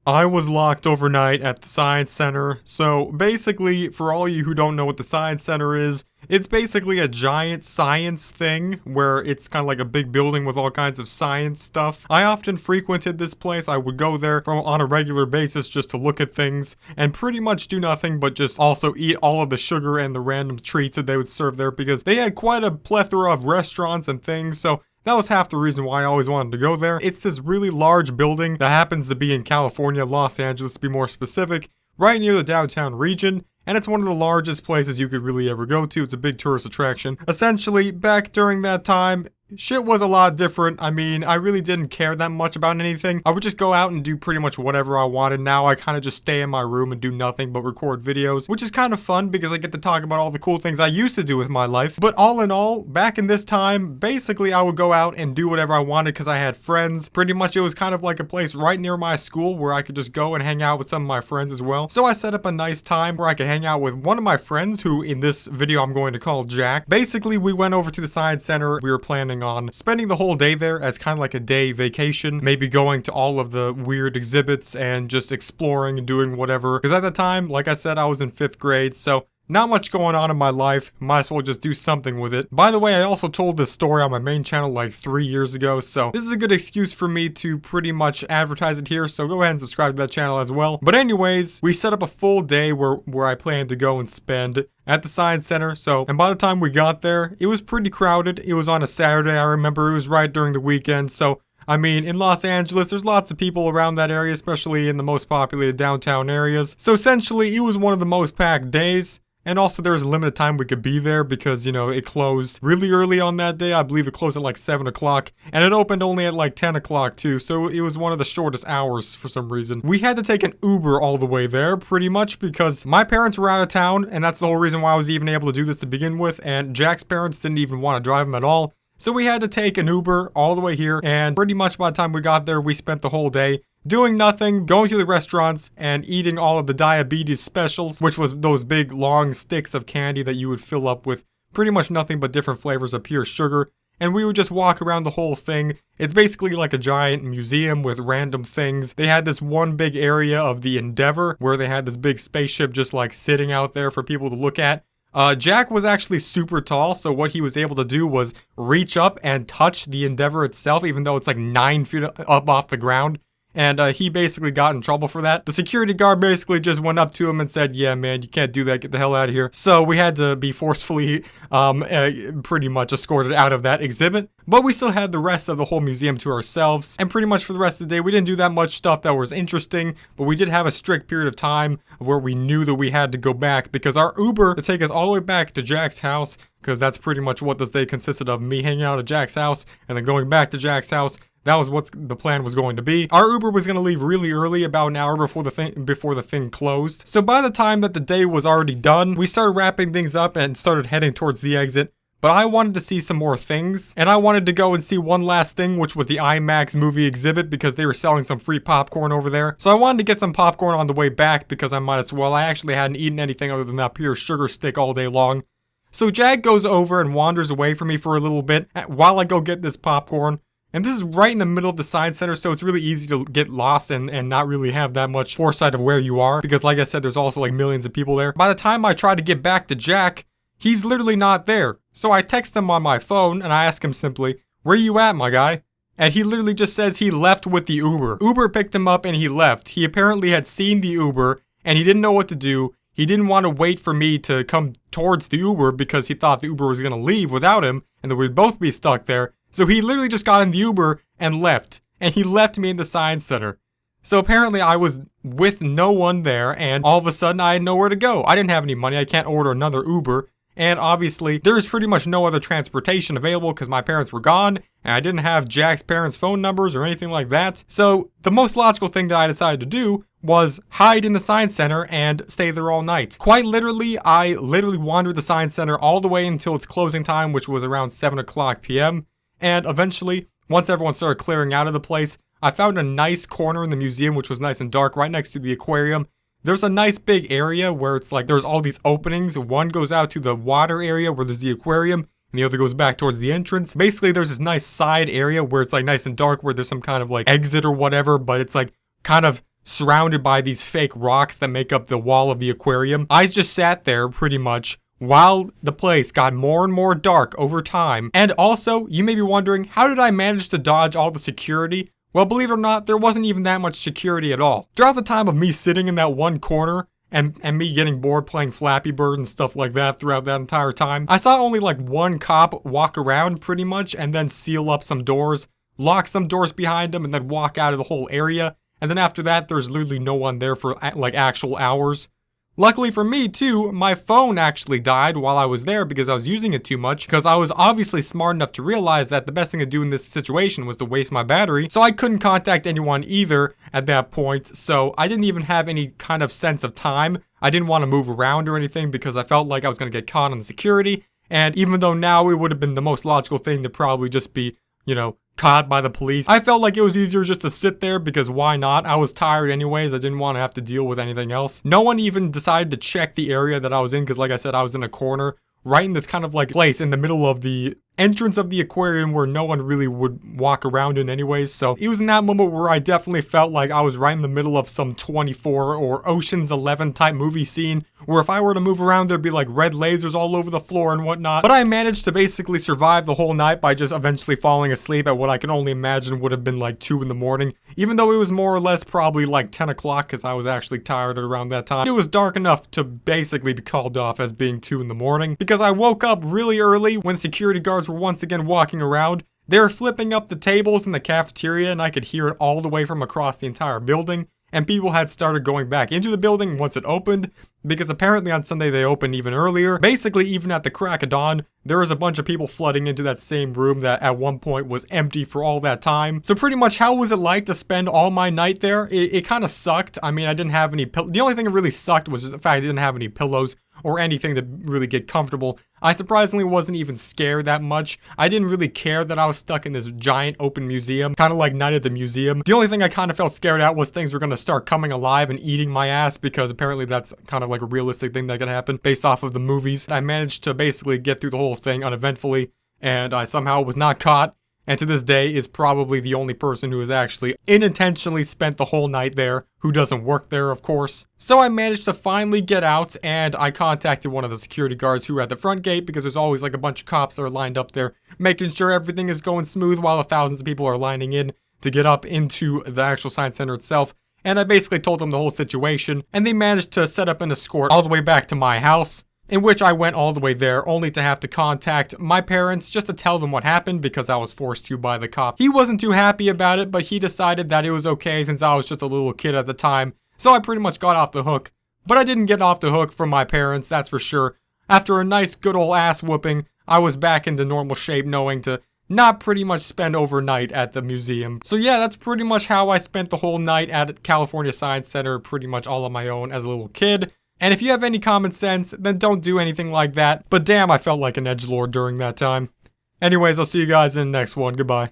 I was locked overnight at the Science Center. So basically, for all you who don't know what the Science Center is, it's basically a giant science thing where it's kind of like a big building with all kinds of science stuff. I often frequented this place. I would go there on a regular basis just to look at things and pretty much do nothing but just also eat all of the sugar and the random treats that they would serve there because they had quite a plethora of restaurants and things. So that was half the reason why I always wanted to go there. It's this really large building that happens to be in California, Los Angeles to be more specific, right near the downtown region, and it's one of the largest places you could really ever go to. It's a big tourist attraction. Essentially, back during that time, shit was a lot different. I mean, I really didn't care that much about anything. I would just go out and do pretty much whatever I wanted. Now I kind of just stay in my room and do nothing but record videos, which is kind of fun because I get to talk about all the cool things I used to do with my life. But all in all, back in this time, basically I would go out and do whatever I wanted because I had friends. Pretty much it was kind of like a place right near my school where I could just go and hang out with some of my friends as well. So I set up a nice time where I could hang out with one of my friends who in this video I'm going to call Jack. Basically, we went over to the Science Center. We were planning on spending the whole day there as kind of like a day vacation, maybe going to all of the weird exhibits and just exploring and doing whatever. Because at the time, like I said, I was in 5th grade, so not much going on in my life. Might as well just do something with it. By the way, I also told this story on my main channel like 3 years ago, so this is a good excuse for me to pretty much advertise it here, so go ahead and subscribe to that channel as well. But anyways, we set up a full day where I planned to go and spend at the Science Center. And by the time we got there, it was pretty crowded. It was on a Saturday, I remember. It was right during the weekend, so I mean, in Los Angeles, there's lots of people around that area, especially in the most populated downtown areas. So essentially, it was one of the most packed days. And also there was a limited time we could be there because, you know, it closed really early on that day. I believe it closed at like 7 o'clock. And it opened only at like 10 o'clock too. So it was one of the shortest hours for some reason. We had to take an Uber all the way there pretty much because my parents were out of town. And that's the whole reason why I was even able to do this to begin with. And Jack's parents didn't even want to drive him at all. So we had to take an Uber all the way here. And pretty much by the time we got there, we spent the whole day doing nothing, going to the restaurants, and eating all of the diabetes specials, which was those big long sticks of candy that you would fill up with pretty much nothing but different flavors of pure sugar. And we would just walk around the whole thing. It's basically like a giant museum with random things. They had this one big area of the Endeavor where they had this big spaceship just like sitting out there for people to look at. Jack was actually super tall, so what he was able to do was reach up and touch the Endeavor itself, even though it's like 9 feet up off the ground. And he basically got in trouble for that. The security guard basically just went up to him and said, yeah, man, you can't do that. Get the hell out of here. So we had to be forcefully pretty much escorted out of that exhibit. But we still had the rest of the whole museum to ourselves. And pretty much for the rest of the day, we didn't do that much stuff that was interesting. But we did have a strict period of time where we knew that we had to go back because our Uber to take us all the way back to Jack's house, because that's pretty much what this day consisted of, me hanging out at Jack's house and then going back to Jack's house. That was what the plan was going to be. Our Uber was going to leave really early, about an hour before the thing closed. So by the time that the day was already done, we started wrapping things up and started heading towards the exit. But I wanted to see some more things, and I wanted to go and see one last thing, which was the IMAX movie exhibit because they were selling some free popcorn over there. So I wanted to get some popcorn on the way back because I might as well. I actually hadn't eaten anything other than that pure sugar stick all day long. So Jack goes over and wanders away from me for a little bit while I go get this popcorn. And this is right in the middle of the Science Center, so it's really easy to get lost and not really have that much foresight of where you are. Because like I said, there's also like millions of people there. By the time I try to get back to Jack, he's literally not there. So I text him on my phone and I ask him simply, where you at, my guy? And he literally just says he left with the Uber. Uber picked him up and he left. He apparently had seen the Uber and he didn't know what to do. He didn't want to wait for me to come towards the Uber because he thought the Uber was going to leave without him and that we'd both be stuck there. So he literally just got in the Uber and left. And he left me in the Science Center. So apparently I was with no one there and all of a sudden I had nowhere to go. I didn't have any money. I can't order another Uber. And obviously there was pretty much no other transportation available because my parents were gone and I didn't have Jack's parents' phone numbers or anything like that. So the most logical thing that I decided to do was hide in the Science Center and stay there all night. Quite literally, I literally wandered the Science Center all the way until its closing time, which was around 7 o'clock p.m. And eventually, once everyone started clearing out of the place, I found a nice corner in the museum, which was nice and dark, right next to the aquarium. There's a nice big area where it's like there's all these openings. One goes out to the water area where there's the aquarium, and the other goes back towards the entrance. Basically, there's this nice side area where it's like nice and dark, where there's some kind of like exit or whatever, but it's like kind of surrounded by these fake rocks that make up the wall of the aquarium. I just sat there pretty much while the place got more and more dark over time. And also, you may be wondering, how did I manage to dodge all the security? Well, believe it or not, there wasn't even that much security at all. Throughout the time of me sitting in that one corner, and me getting bored playing Flappy Bird and stuff like that throughout that entire time, I saw only like one cop walk around pretty much and then seal up some doors, lock some doors behind him, and then walk out of the whole area. And then after that, there's literally no one there for like actual hours. Luckily for me too, my phone actually died while I was there because I was using it too much, because I was obviously smart enough to realize that the best thing to do in this situation was to waste my battery, so I couldn't contact anyone either at that point, so I didn't even have any kind of sense of time. I didn't want to move around or anything because I felt like I was going to get caught on the security, and even though now it would have been the most logical thing to probably just be, you know, caught by the police, I felt like it was easier just to sit there because why not? I was tired anyways. I didn't want to have to deal with anything else. No one even decided to check the area that I was in because like I said, I was in a corner right in this kind of like place in the middle of the entrance of the aquarium where no one really would walk around in anyways. So it was in that moment where I definitely felt like I was right in the middle of some 24 or Ocean's 11 type movie scene where if I were to move around there'd be like red lasers all over the floor and whatnot. But I managed to basically survive the whole night by just eventually falling asleep at what I can only imagine would have been like 2 in the morning, even though it was more or less probably like 10 o'clock because I was actually tired at around that time. It was dark enough to basically be called off as being 2 in the morning because I woke up really early when security guards were once again walking around. They were flipping up the tables in the cafeteria and I could hear it all the way from across the entire building. And people had started going back into the building once it opened, because apparently on Sunday they opened even earlier. Basically, even at the crack of dawn, there was a bunch of people flooding into that same room that at one point was empty for all that time. So pretty much, how was it like to spend all my night there? It kind of sucked. I mean, I didn't have any the only thing that really sucked was the fact I didn't have any pillows or anything to really get comfortable. I surprisingly wasn't even scared that much. I didn't really care that I was stuck in this giant open museum, kind of like Night at the Museum. The only thing I kind of felt scared at was things were going to start coming alive and eating my ass, because apparently that's kind of like a realistic thing that can happen based off of the movies. I managed to basically get through the whole thing uneventfully, and I somehow was not caught. And to this day is probably the only person who has actually unintentionally spent the whole night there, who doesn't work there, of course. So I managed to finally get out, and I contacted one of the security guards who were at the front gate, because there's always like a bunch of cops that are lined up there, making sure everything is going smooth while thousands of people are lining in to get up into the actual science center itself. And I basically told them the whole situation, and they managed to set up an escort all the way back to my house, in which I went all the way there, only to have to contact my parents just to tell them what happened, because I was forced to by the cop. He wasn't too happy about it, but he decided that it was okay since I was just a little kid at the time, so I pretty much got off the hook. But I didn't get off the hook from my parents, that's for sure. After a nice good old ass whooping, I was back into normal shape, knowing to not pretty much spend overnight at the museum. So yeah, that's pretty much how I spent the whole night at California Science Center, pretty much all on my own as a little kid. And if you have any common sense, then don't do anything like that. But damn, I felt like an edgelord during that time. Anyways, I'll see you guys in the next one. Goodbye.